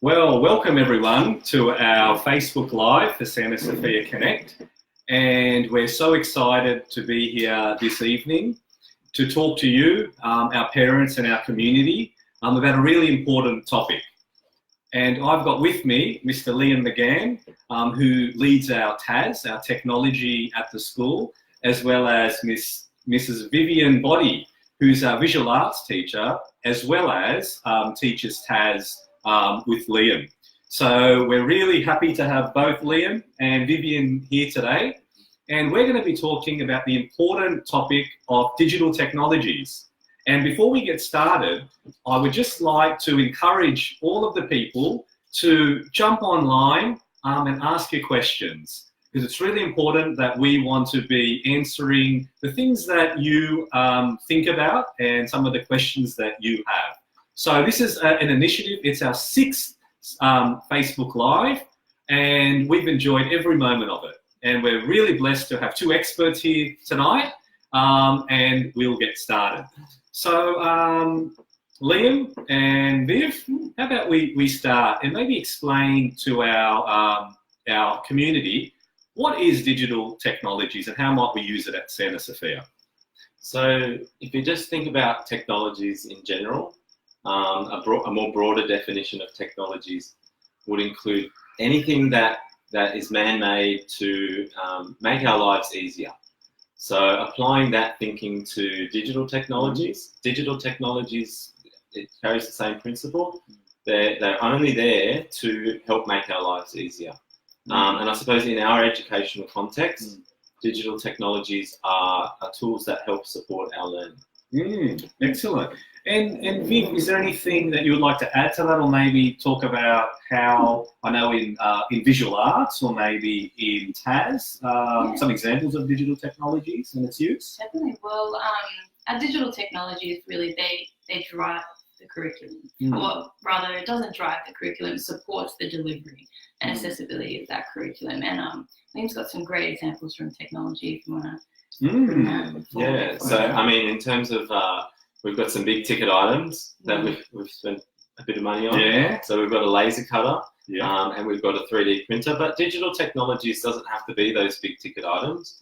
Well, welcome everyone to our Facebook Live for Santa Sophia Connect. And we're so excited to be here this evening to talk to you, our parents and our community, about a really important topic. And I've got with me Mr. Liam McGann, who leads our TAS, our technology at the school, as well as Mrs. Vivian Boddy, who's our visual arts teacher, as well as teaches TAS with Liam. So we're really happy to have both Liam and Vivian here today. And we're going to be talking about the important topic of digital technologies. And before we get started, I would just like to encourage all of the people to jump online and ask your questions, because it's really important that we want to be answering the things that you think about and some of the questions that you have. So this is an initiative. It's our 6th Facebook Live, and we've enjoyed every moment of it. And we're really blessed to have 2 experts here tonight, and we'll get started. So Liam and Viv, how about we start and maybe explain to our community what is digital technologies and how might we use it at Santa Sophia? So if you just think about technologies in general, a more broader definition of technologies would include anything that is man-made to make our lives easier. So applying that thinking to digital technologies, it carries the same principle. They're only there to help make our lives easier. And I suppose in our educational context, digital technologies are tools that help support our learning. Excellent. And Viv, is there anything that you would like to add to that, or maybe talk about how, I know in visual arts or maybe in TAS, some examples of digital technologies and its use? Definitely. Well, our digital technologies really, they drive the curriculum. Or rather, it doesn't drive the curriculum, it supports the delivery and accessibility of that curriculum. And Liam's got some great examples from technology if you want to. Yeah, so I mean, in terms of, we've got some big ticket items that we've spent a bit of money on. Yeah. So we've got a laser cutter, and we've got a 3D printer, but digital technologies doesn't have to be those big ticket items.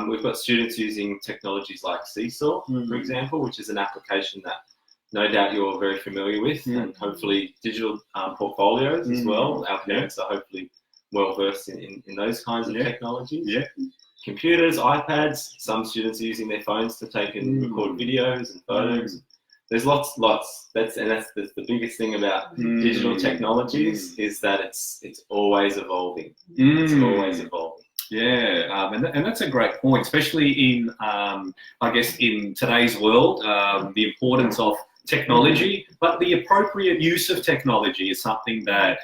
We've got students using technologies like Seesaw, for example, which is an application that no doubt you're very familiar with, and hopefully digital portfolios as well. Our parents are hopefully well versed in those kinds of technologies. Yeah. Computers, iPads, some students are using their phones to take and record videos and photos. There's lots. That's the biggest thing about digital technologies is that it's always evolving. It's always evolving. Yeah, and that's a great point, especially in, I guess, in today's world, the importance of technology, but the appropriate use of technology is something that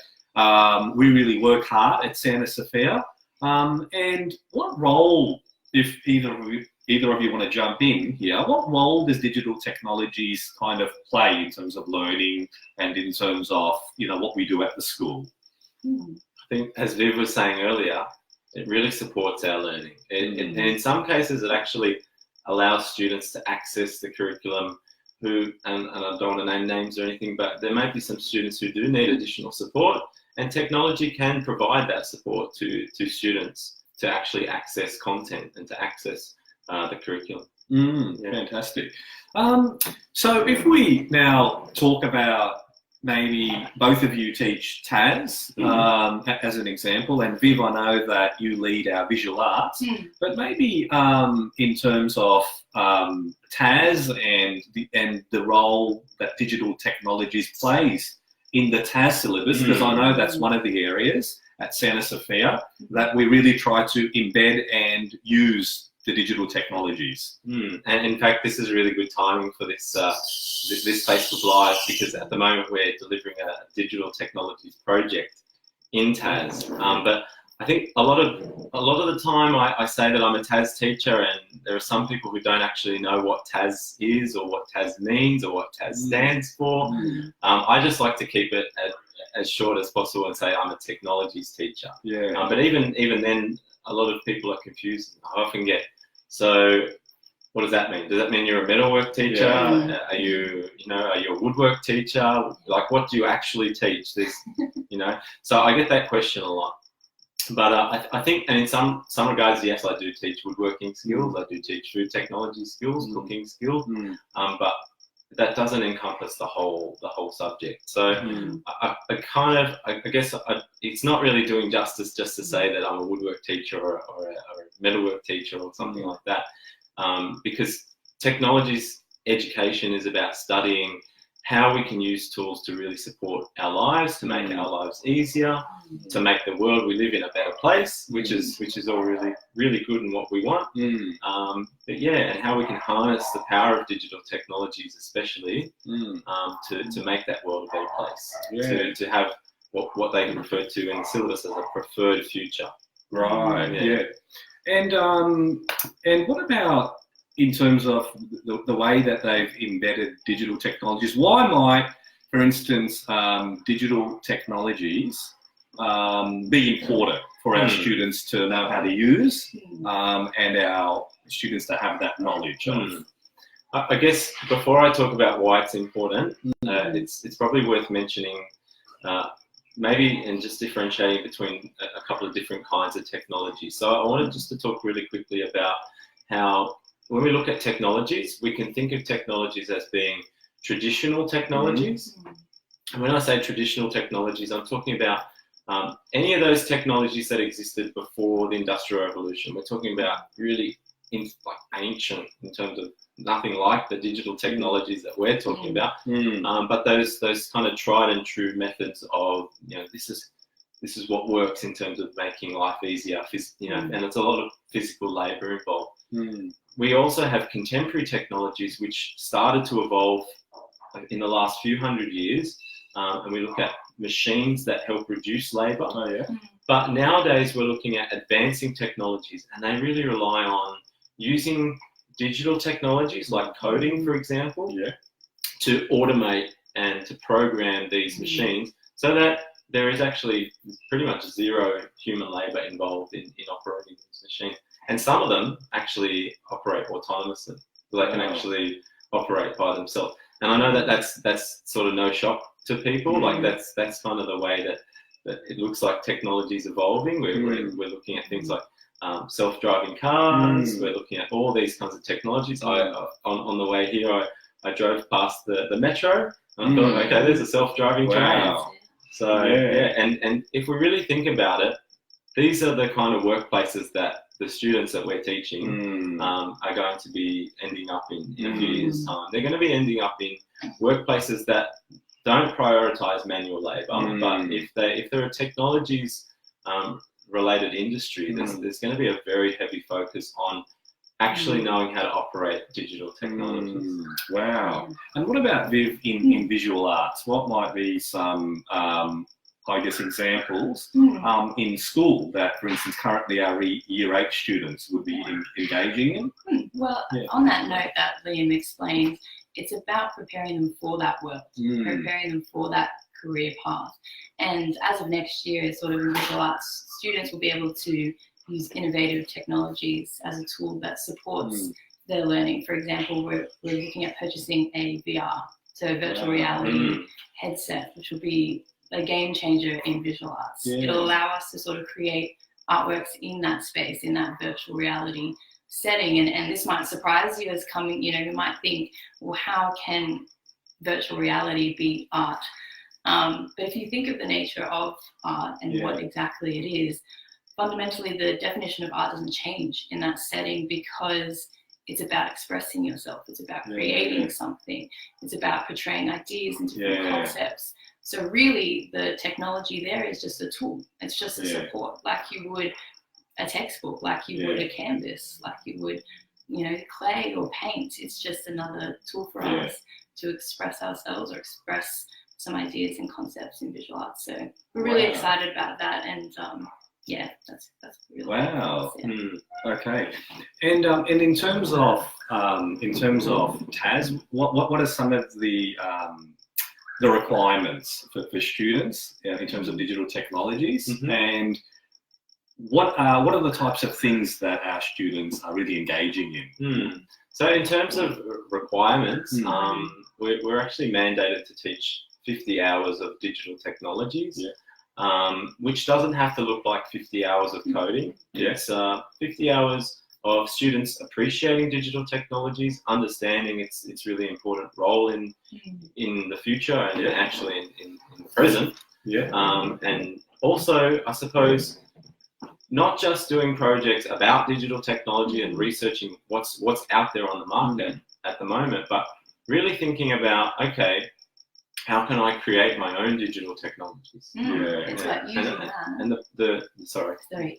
we really work hard at Santa Sophia. And what role, if either of you want to jump in here, what role does digital technologies kind of play in terms of learning and in terms of, what we do at the school? I think, as Viv was saying earlier, it really supports our learning. And in some cases, it actually allows students to access the curriculum and I don't want to name names or anything, but there may be some students who do need additional support, and technology can provide that support to students to actually access content and to access the curriculum. Fantastic. So if we now talk about, maybe both of you teach TAS as an example, and Viv, I know that you lead our visual arts, but maybe in terms of TAS and the role that digital technologies plays in the TAS syllabus, because I know that's one of the areas at Santa Sophia that we really try to embed and use the digital technologies. And in fact, this is really good timing for this this Facebook Live, because at the moment we're delivering a digital technologies project in TAS. But I think a lot of the time I say that I'm a TAS teacher, and there are some people who don't actually know what TAS is or what TAS means or what TAS stands for. I just like to keep it as short as possible and say I'm a technologies teacher. But even then, a lot of people are confused. I often get, so what does that mean? Does that mean you're a metalwork teacher? Yeah. Are you a woodwork teacher? Like, what do you actually teach? So I get that question a lot. But I think, and in some regards, yes, I do teach woodworking skills. I do teach food technology skills, cooking skills. But that doesn't encompass the whole subject. So I guess it's not really doing justice just to say that I'm a woodwork teacher or a metalwork teacher or something like that. Because technology's education is about studying how we can use tools to really support our lives, to make our lives easier, to make the world we live in a better place, which is all really, really good and what we want. But yeah, and how we can harness the power of digital technologies, especially to make that world a better place, to have what they refer to in the syllabus as a preferred future. Right. Yeah. And what about in terms of the way that they've embedded digital technologies? Why might, for instance, digital technologies be important for our students to know how to use, and our students to have that knowledge of? I guess before I talk about why it's important, it's probably worth mentioning maybe and just differentiating between a couple of different kinds of technology. So I wanted just to talk really quickly about how when we look at technologies, we can think of technologies as being traditional technologies. And when I say traditional technologies, I'm talking about any of those technologies that existed before the Industrial Revolution. We're talking about really ancient in terms of nothing like the digital technologies that we're talking about. But those kind of tried and true methods of, this is what works in terms of making life easier, and it's a lot of physical labor involved. We also have contemporary technologies which started to evolve in the last few hundred years, and we look at machines that help reduce labor. But nowadays we're looking at advancing technologies, and they really rely on using digital technologies like coding, for example, to automate and to program these machines so that there is actually pretty much zero human labor involved in operating these machines. And some of them actually operate autonomously. So they can actually operate by themselves. And I know that that's sort of no shock to people. Like that's kind of the way that it looks like technology is evolving. We're looking at things like self-driving cars. We're looking at all these kinds of technologies. On the way here, I drove past the metro, and I thought, okay, there's a self-driving train. So and if we really think about it, these are the kind of workplaces that the students that we're teaching are going to be ending up in a few years' time. They're going to be ending up in workplaces that don't prioritize manual labor, but if there are technologies related industry, there's going to be a very heavy focus on actually knowing how to operate digital technologies. Wow. And what about Viv in visual arts? What might be some examples in school that, for instance, currently our Year 8 students would be engaging in? Well, on that note that Liam explained, it's about preparing them for that world, preparing them for that career path. And as of next year, sort of in visual arts, students will be able to use innovative technologies as a tool that supports their learning. For example, we're looking at purchasing a VR, so virtual reality headset, which will be a game changer in visual arts. It'll allow us to sort of create artworks in that space, in that virtual reality setting. And this might surprise you as coming, you might think, well, how can virtual reality be art? But if you think of the nature of art and what exactly it is, fundamentally the definition of art doesn't change in that setting because it's about expressing yourself. It's about creating something. It's about portraying ideas and different concepts. So really the technology there is just a tool. It's just a support, like you would a textbook, like you would a canvas, like you would, clay or paint. It's just another tool for us to express ourselves or express some ideas and concepts in visual arts. So we're really excited about that. And that's really wow. Okay. And in terms of Taz, what are some of the requirements for students in terms of digital technologies, and what are the types of things that our students are really engaging in? So in terms of requirements, we're actually mandated to teach 50 hours of digital technologies, which doesn't have to look like 50 hours of coding. It's 50 hours of students appreciating digital technologies, understanding its really important role in the future and actually in the present. And also, I suppose, not just doing projects about digital technology and researching what's out there on the market at the moment, but really thinking about, okay, how can I create my own digital technologies? It's like using that. And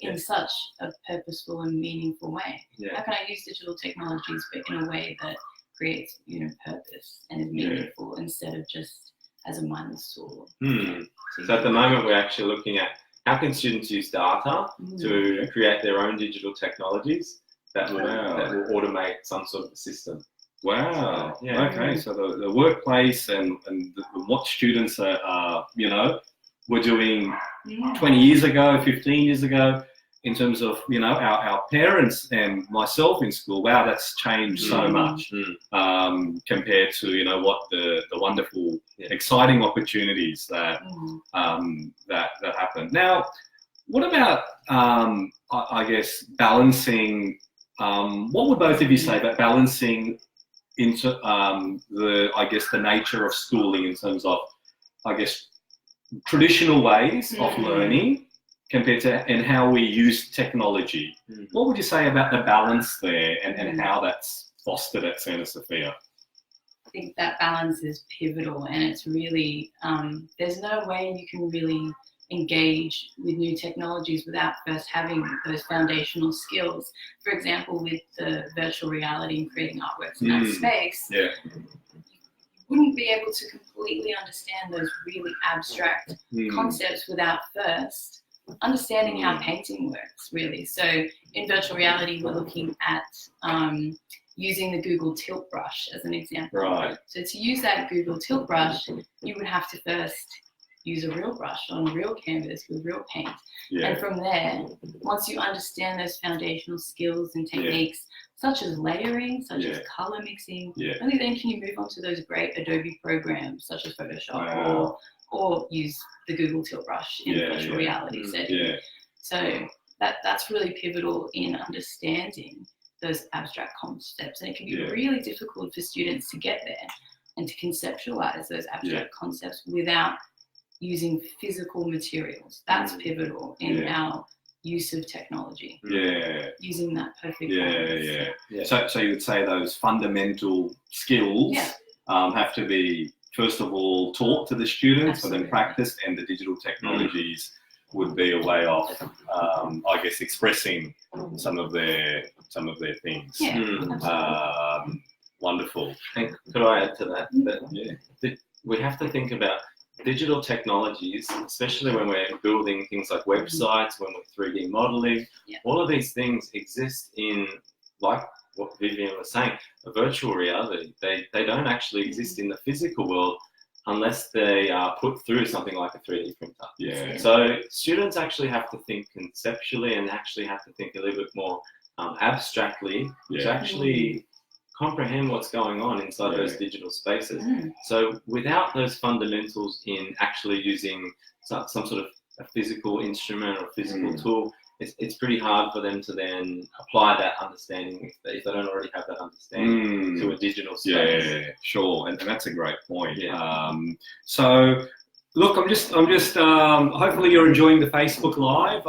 in such a purposeful and meaningful way. How can I use digital technologies, but in a way that creates, purpose and is meaningful instead of just as a mindless tool? So at the moment, we're actually looking at how can students use data to create their own digital technologies that will automate some sort of system. Wow. Okay. So the workplace and what students are were doing 20 years ago, 15 years ago, in terms of our parents and myself in school. Wow, that's changed so much compared to what the wonderful, exciting opportunities that that happen. Now, what about I guess balancing? What would both of you say about balancing into the nature of schooling in terms of traditional ways of learning compared to and how we use technology? What would you say about the balance there and how that's fostered at Santa Sofia? I think that balance is pivotal, and it's really there's no way you can really engage with new technologies without first having those foundational skills. For example, with the virtual reality and creating artworks in that space, you wouldn't be able to completely understand those really abstract concepts without first understanding how painting works, really. So in virtual reality, we're looking at using the Google Tilt Brush as an example. Right. So to use that Google Tilt Brush, you would have to first use a real brush on a real canvas with real paint. And from there, once you understand those foundational skills and techniques, such as layering, such as color mixing, only then can you move on to those great Adobe programs such as Photoshop or use the Google Tilt Brush in a virtual reality setting. So that's really pivotal in understanding those abstract concepts, and it can be really difficult for students to get there and to conceptualize those abstract concepts without using physical materials. That's pivotal in our use of technology. Using that perfect balance. So you would say those fundamental skills have to be, first of all, taught to the students, and then practiced, and the digital technologies would be a way of, expressing some of their things. Wonderful. And could I add to that? We have to think about digital technologies, especially when we're building things like websites, when we're 3D modeling. All of these things exist in, like what Vivian was saying, a virtual reality. They don't actually exist in the physical world unless they are put through something like a 3D printer. So students actually have to think conceptually and actually have to think a little bit more abstractly to actually comprehend what's going on inside those digital spaces. So without those fundamentals in actually using some sort of a physical instrument or physical tool, it's pretty hard for them to then apply that understanding if they don't already have that understanding to a digital space. Sure, and that's a great point. So, look, I'm just. Hopefully, you're enjoying the Facebook Live.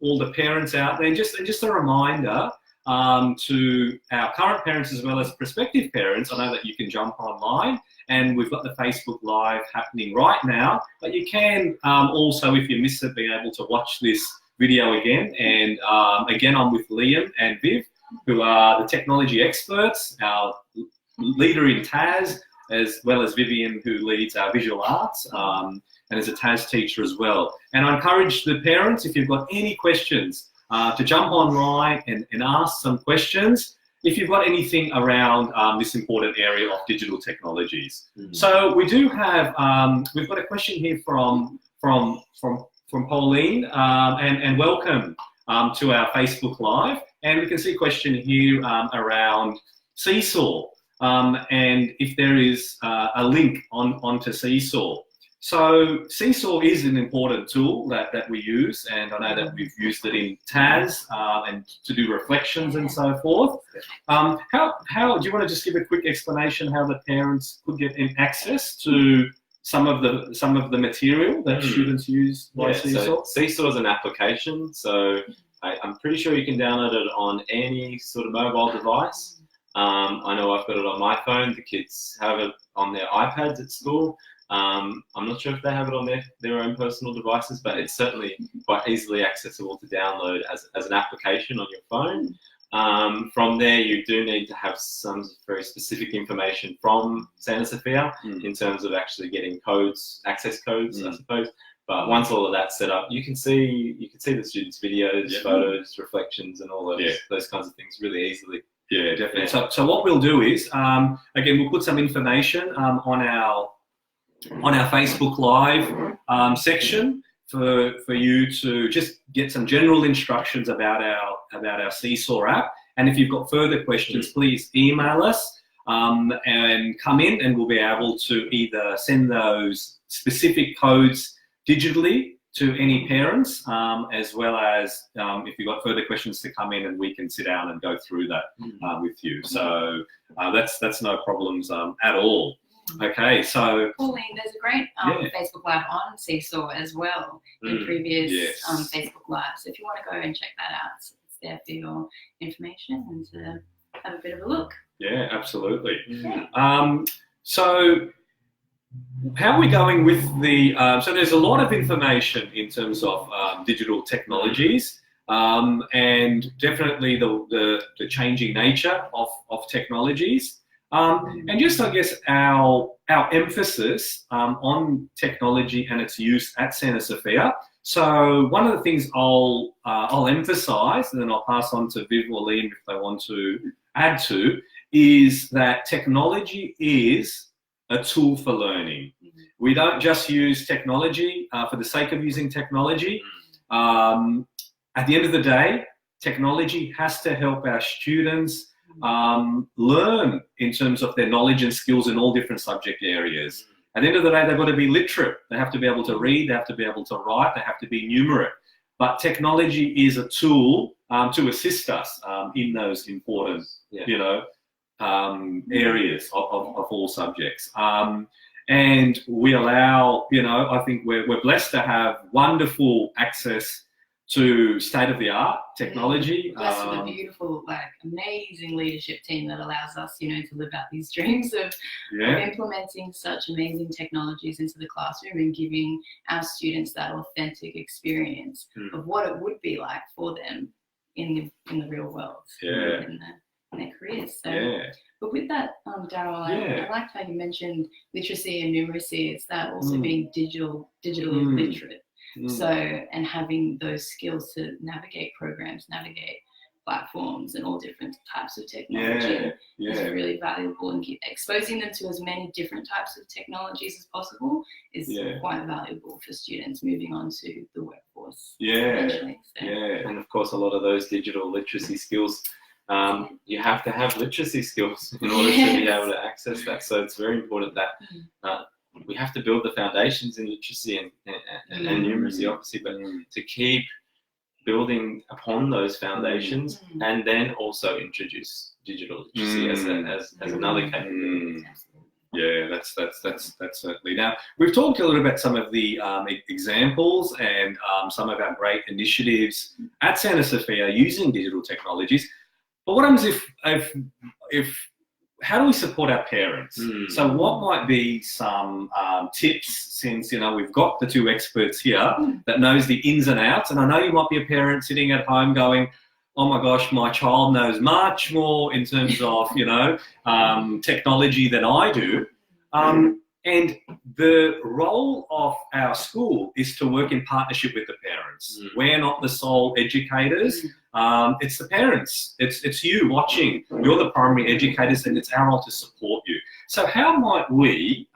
All the parents out there, just a reminder to our current parents as well as prospective parents. I know that you can jump online, and we've got the Facebook Live happening right now. But you can also, if you miss it, be able to watch this video again. And again, I'm with Liam and Viv, who are the technology experts, our leader in TAS, as well as Vivian, who leads our visual arts and is a TAS teacher as well. And I encourage the parents, if you've got any questions, to jump online and ask some questions if you've got anything around this important area of digital technologies. So we do have, we've got a question here from from Pauline, and welcome to our Facebook Live. And we can see a question here around Seesaw, and if there is a link onto Seesaw. So Seesaw is an important tool that we use, and I know that we've used it in TAS and to do reflections and so forth. How do you want to just give a quick explanation how the parents could get access to some of the material that students use by Seesaw? So Seesaw is an application, so I'm pretty sure you can download it on any sort of mobile device. I know I've got it on my phone. The kids have it on their iPads at school. I'm not sure if they have it on their own personal devices, but it's certainly quite easily accessible to download as an application on your phone. From there, you do need to have some very specific information from Santa Sophia in terms of actually getting codes, access codes, I suppose. But once all of that's set up, you can see the students' videos, photos, reflections, and all those kinds of things really easily. Yeah, definitely. So what we'll do is, again, we'll put some information on our Facebook Live section for you to just get some general instructions about our Seesaw app. And if you've got further questions, please email us and come in, and we'll be able to either send those specific codes digitally to any parents, as well as if you've got further questions to come in, and we can sit down and go through that with you. So that's no problems at all. Okay, so Pauline, there's a great Facebook Live on Seesaw as well in previous Facebook Lives. So if you want to go and check that out, it's there for your information and to have a bit of a look. Yeah, absolutely. So how are we going with the, so there's a lot of information in terms of digital technologies, and definitely the changing nature of technologies. And just, I guess, our emphasis on technology and its use at Santa Sophia. So one of the things I'll emphasise, and then I'll pass on to Viv or Liam if they want to add to, is that technology is a tool for learning. We don't just use technology for the sake of using technology. At the end of the day, technology has to help our students learn in terms of their knowledge and skills in all different subject areas. At the end of the day, they've got to be literate. They have to be able to read, they have to be able to write, they have to be numerate. But technology is a tool to assist us in those important, areas of all subjects. And we allow, I think we're blessed to have wonderful access to state-of-the-art technology. Blessed with a beautiful, amazing leadership team that allows us, to live out these dreams of implementing such amazing technologies into the classroom and giving our students that authentic experience of what it would be like for them in the real world, in their careers. So, but with that, Daryl, I liked how you mentioned literacy and numeracy. It's that also being digitally literate. So, and having those skills to navigate programs, navigate platforms and all different types of technology is really valuable, and exposing them to as many different types of technologies as possible is quite valuable for students moving on to the workforce. And of course, a lot of those digital literacy skills, you have to have literacy skills in order to be able to access that. So it's very important that we have to build the foundations in literacy and numeracy, obviously, but to keep building upon those foundations and then also introduce digital literacy as another capability. Yeah, that's certainly. Now, we've talked a little about some of the examples and some of our great initiatives at Santa Sophia using digital technologies. But what happens if how do we support our parents? So what might be some tips, since we've got the two experts here that knows the ins and outs, and I know you might be a parent sitting at home going, oh my gosh, my child knows much more in terms of technology than I do. And the role of our school is to work in partnership with the parents. We're not the sole educators. It's the parents. It's you watching. You're the primary educators, and it's our role to support you. So how might we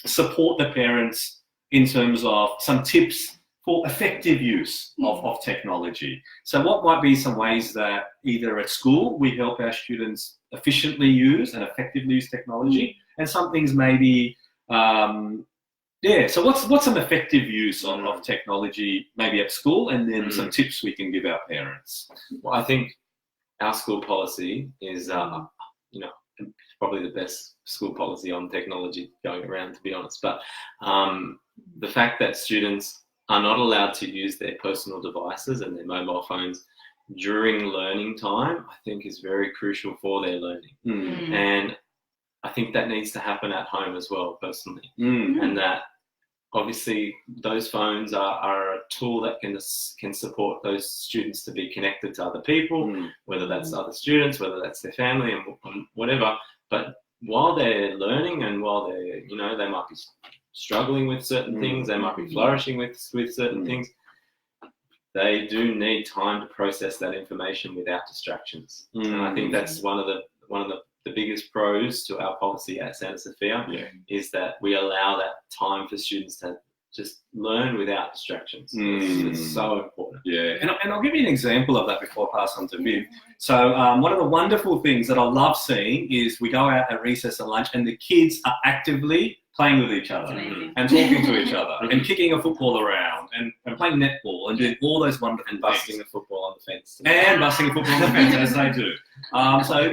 support the parents in terms of some tips for effective use of technology. So what might be some ways that either at school we help our students efficiently use and effectively use technology, and some things maybe, so what's some effective use of technology maybe at school, and then some tips we can give our parents? Well, I think our school policy is, probably the best school policy on technology going around, to be honest. But the fact that students are not allowed to use their personal devices and their mobile phones during learning time, I think is very crucial for their learning. And I think that needs to happen at home as well, personally. And that obviously those phones are a tool that can support those students to be connected to other people, whether that's other students, whether that's their family, and whatever. But while they're learning, and while they're, they might be struggling with certain things, they might be flourishing with certain things, they do need time to process that information without distractions. And I think that's one of the biggest pros to our policy at Santa Sophia, is that we allow that time for students to just learn without distractions. It's so important. Yeah, and I'll give you an example of that before I pass on to Viv. So one of the wonderful things that I love seeing is we go out at recess and lunch, and the kids are actively playing with each other and talking to each other and kicking a football around and playing netball and doing all those wonderful and busting a football on the fence. And busting a football on the fence, as they do. So,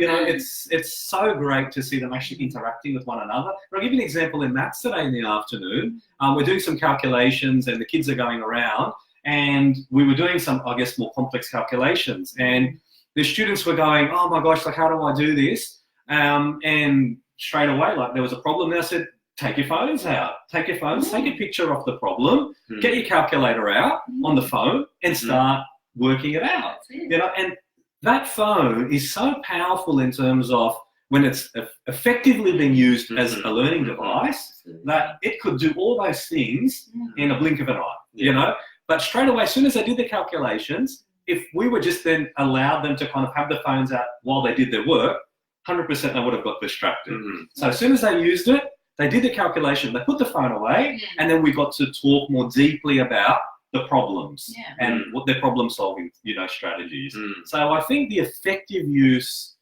it's so great to see them actually interacting with one another. But I'll give you an example in maths today in the afternoon. We're doing some calculations, and the kids are going around, and we were doing some, I guess, more complex calculations. And the students were going, oh my gosh, like, how do I do this? And straight away, like, there was a problem there. I said, take your phones out. Take your phones, take a picture of the problem, get your calculator out on the phone, and start working it out. And that phone is so powerful in terms of when it's effectively being used as a learning device, that it could do all those things in a blink of an eye, But straight away, as soon as they did the calculations, if we were just then allowed them to kind of have the phones out while they did their work, 100% they would have got distracted. So as soon as they used it, they did the calculation, they put the phone away, and then we got to talk more deeply about the problems and what their problem solving, strategies. So I think the effective use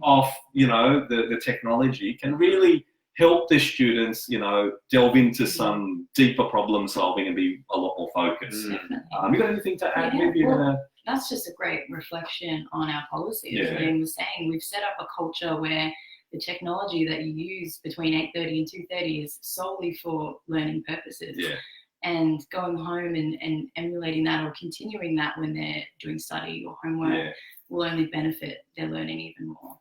of, the technology can really help the students, delve into some deeper problem solving and be a lot more focused. You got anything to add? Maybe that's just a great reflection on our policy. As Liam was saying, we've set up a culture where the technology that you use between 8:30 and 2:30 is solely for learning purposes. And going home and emulating that or continuing that when they're doing study or homework will only benefit their learning even more.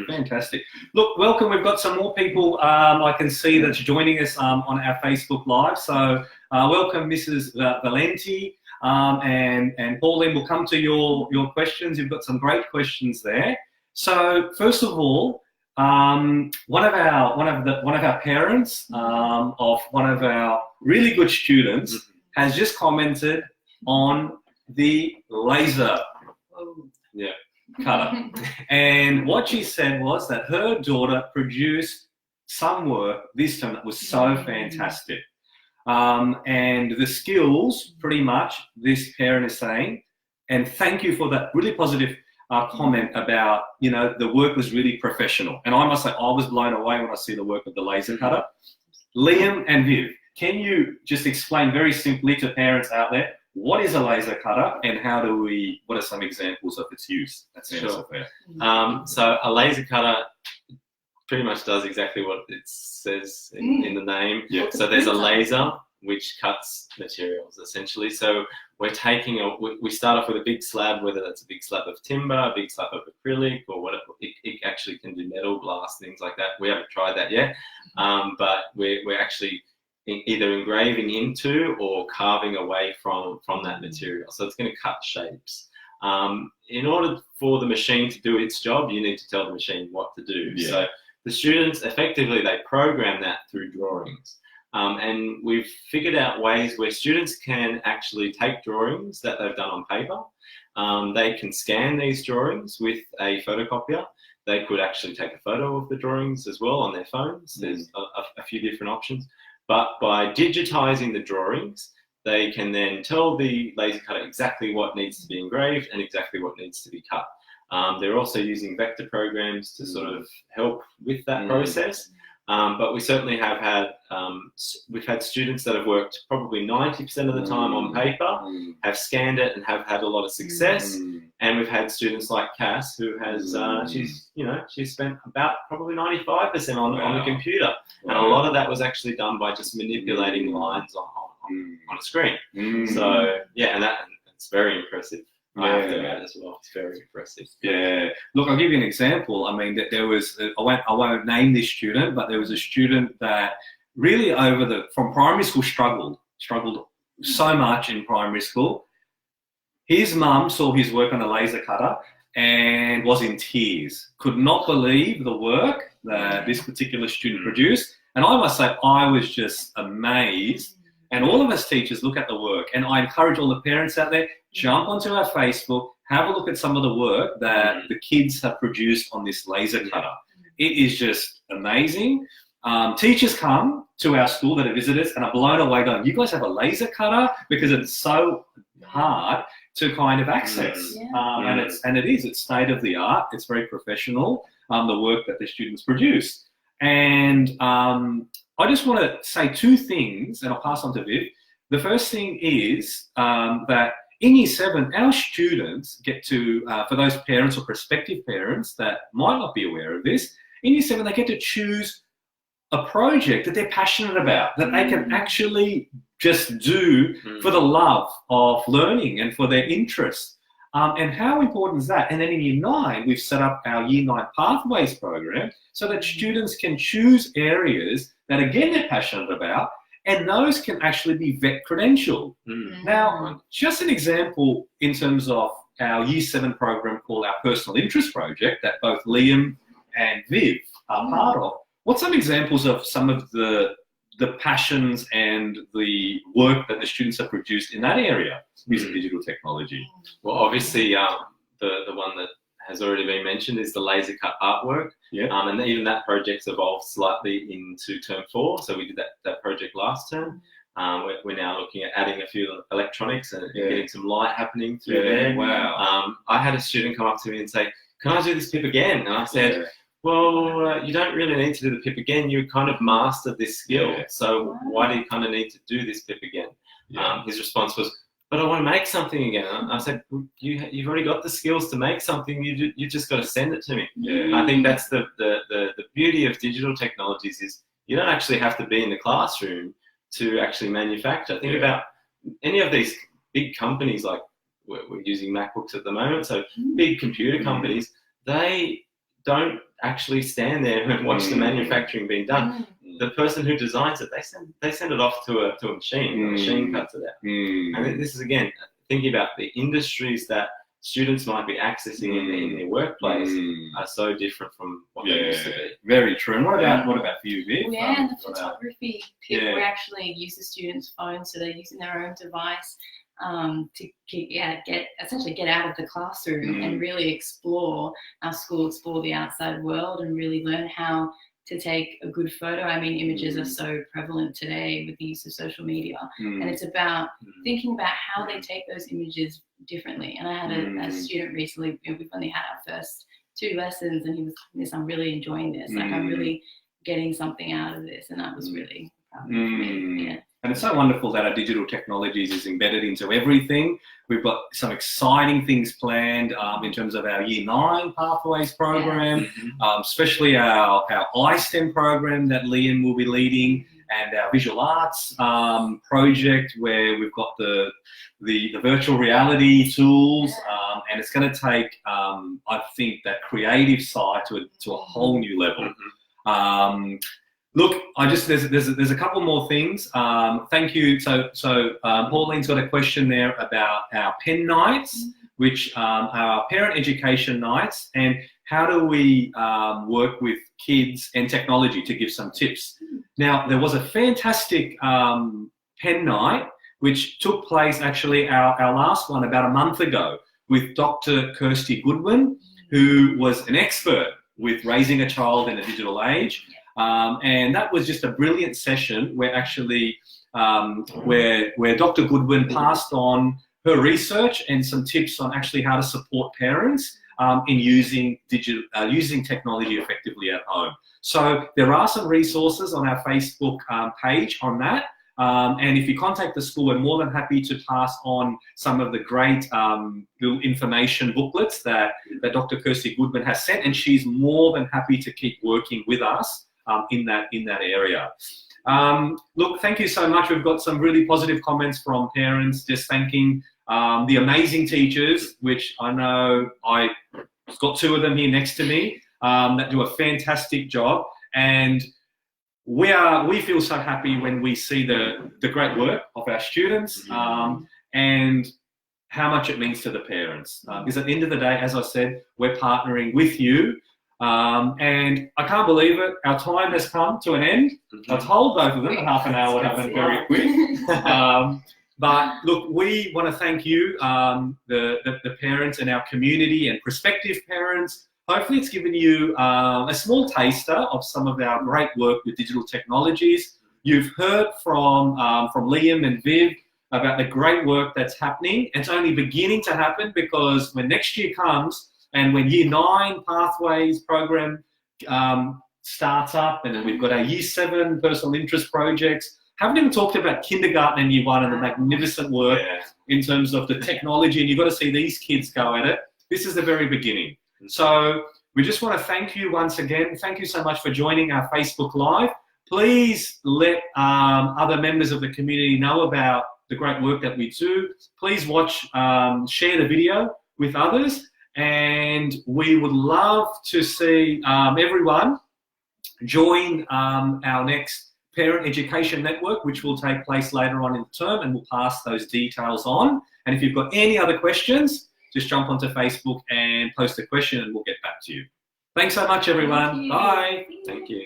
Fantastic. Look, welcome. We've got some more people I can see that's joining us on our Facebook Live. So welcome, Mrs. Valenti and Pauline. We'll come to your questions. You've got some great questions there. So first of all, one of our parents of one of our really good students has just commented on the laser cutter, and what she said was that her daughter produced some work this time that was so fantastic, and the skills, pretty much, this parent is saying, and thank you for that really positive comment about, the work was really professional. And I must say, I was blown away when I see the work of the laser cutter. Liam and Viv, can you just explain very simply to parents out there, what is a laser cutter and what are some examples of its use? Sure. So a laser cutter pretty much does exactly what it says in the name. So there's a laser which cuts materials, essentially. So we're taking we start off with a big slab, whether that's a big slab of timber, a big slab of acrylic, or whatever. It actually can do metal, glass, things like that. We haven't tried that yet, but we're actually either engraving into or carving away from that material. So it's going to cut shapes. In order for the machine to do its job, you need to tell the machine what to do. So the students, effectively, they program that through drawings. And we've figured out ways where students can actually take drawings that they've done on paper. They can scan these drawings with a photocopier. They could actually take a photo of the drawings as well on their phones. There's a few different options. But by digitizing the drawings, they can then tell the laser cutter exactly what needs to be engraved and exactly what needs to be cut. They're also using vector programs to sort of help with that process. But we certainly have had, we've had students that have worked probably 90% of the time on paper, have scanned it and have had a lot of success. And we've had students like Cass who has, she's spent about probably 95% on the computer. And a lot of that was actually done by just manipulating lines on a screen. So, yeah, and it's very impressive. I have to add as well. It's very impressive. Yeah. Look, I'll give you an example. I mean, that there was, I won't name this student, but there was a student that really from primary school struggled so much in primary school. His mum saw his work on a laser cutter and was in tears. Could not believe the work that this particular student produced. And I must say, I was just amazed. And all of us teachers look at the work. And I encourage all the parents out there, jump onto our Facebook, have a look at some of the work that the kids have produced on this laser cutter. It is just amazing. Teachers come to our school that are visitors and are blown away going, you guys have a laser cutter? Because it's so hard to kind of access. And it's state of the art. It's very professional, the work that the students produce. And I just want to say two things, and I'll pass on to Viv. The first thing is that in Year 7, our students get to, for those parents or prospective parents that might not be aware of this, in Year 7 they get to choose a project that they're passionate about, that they can actually just do for the love of learning and for their interest. And how important is that? And then in Year 9, we've set up our Year 9 Pathways program so that students can choose areas that, again, they're passionate about, and those can actually be VET credentialed. Now, just an example in terms of our Year 7 program called our Personal Interest Project that both Liam and Viv are part of. What's some examples of some of the passions and the work that the students have produced in that area using digital technology? Well, obviously, the one that has already been mentioned is the laser cut artwork. And even that project's evolved slightly into term 4. So we did that project last term. We're now looking at adding a few electronics and getting some light happening through there. Wow. I had a student come up to me and say, can I do this pip again? And I said, well, you don't really need to do the pip again. You kind of mastered this skill. So why do you kind of need to do this pip again? His response was, but I want to make something again. I said, well, you've already got the skills to make something. You just got to send it to me. I think that's the beauty of digital technologies is you don't actually have to be in the classroom to actually manufacture. Think about any of these big companies, like we're using MacBooks at the moment. So big computer companies, they don't actually stand there and watch the manufacturing being done. The person who designs it, they send it off to a machine. The machine cuts it out. And this is, again, thinking about the industries that students might be accessing in their workplace are so different from what they used to be. Very true. And what about for you, Viv? Well, and the photography pip, we actually use the students' phones, so they're using their own device to get out of the classroom and really explore our school, explore the outside world, and really learn how to take a good photo. I mean, images are so prevalent today with the use of social media, and it's about thinking about how they take those images differently. And I had a student recently, we've only had our first 2 lessons, and he was like, I'm really enjoying this. Like, I'm really getting something out of this, and that was really proud of me. And it's so wonderful that our digital technologies is embedded into everything. We've got some exciting things planned in terms of our Year 9 Pathways program, especially our iSTEM program that Liam will be leading, and our visual arts project where we've got the virtual reality tools, and it's going to take, I think, that creative side to a whole new level. Look, there's a couple more things. Thank you. So Pauline's got a question there about our pen nights, which are our parent education nights, and how do we work with kids and technology to give some tips. Now, there was a fantastic pen night which took place actually our last one about a month ago with Dr. Kirsty Goodwin, who was an expert with raising a child in a digital age. And that was just a brilliant session where actually where Dr. Goodwin passed on her research and some tips on actually how to support parents in using technology effectively at home. So there are some resources on our Facebook page on that. And if you contact the school, we're more than happy to pass on some of the great little information booklets that Dr. Kirsty Goodwin has sent, and she's more than happy to keep working with us in that area. Look, thank you so much. We've got some really positive comments from parents just thanking the amazing teachers, which I know I've got 2 of them here next to me that do a fantastic job. And we feel so happy when we see the great work of our students and how much it means to the parents. Because at the end of the day, as I said, we're partnering with you. And I can't believe it, our time has come to an end. I told both of them that half an hour would happen very quick. But look, we want to thank you, the parents in our community and prospective parents. Hopefully it's given you a small taster of some of our great work with digital technologies. You've heard from Liam and Viv about the great work that's happening. It's only beginning to happen, because when next year comes and when Year 9 Pathways program starts up, and then we've got our Year 7 personal interest projects. Haven't even talked about kindergarten and Year 1 and the magnificent work in terms of the technology, and you've got to see these kids go at it. This is the very beginning. So we just want to thank you once again. Thank you so much for joining our Facebook Live. Please let other members of the community know about the great work that we do. Please watch, share the video with others, and we would love to see everyone join our next Parent Education Network, which will take place later on in the term, and we'll pass those details on. And if you've got any other questions, just jump onto Facebook and post a question and we'll get back to you. Thanks so much, everyone. Bye. Thank you.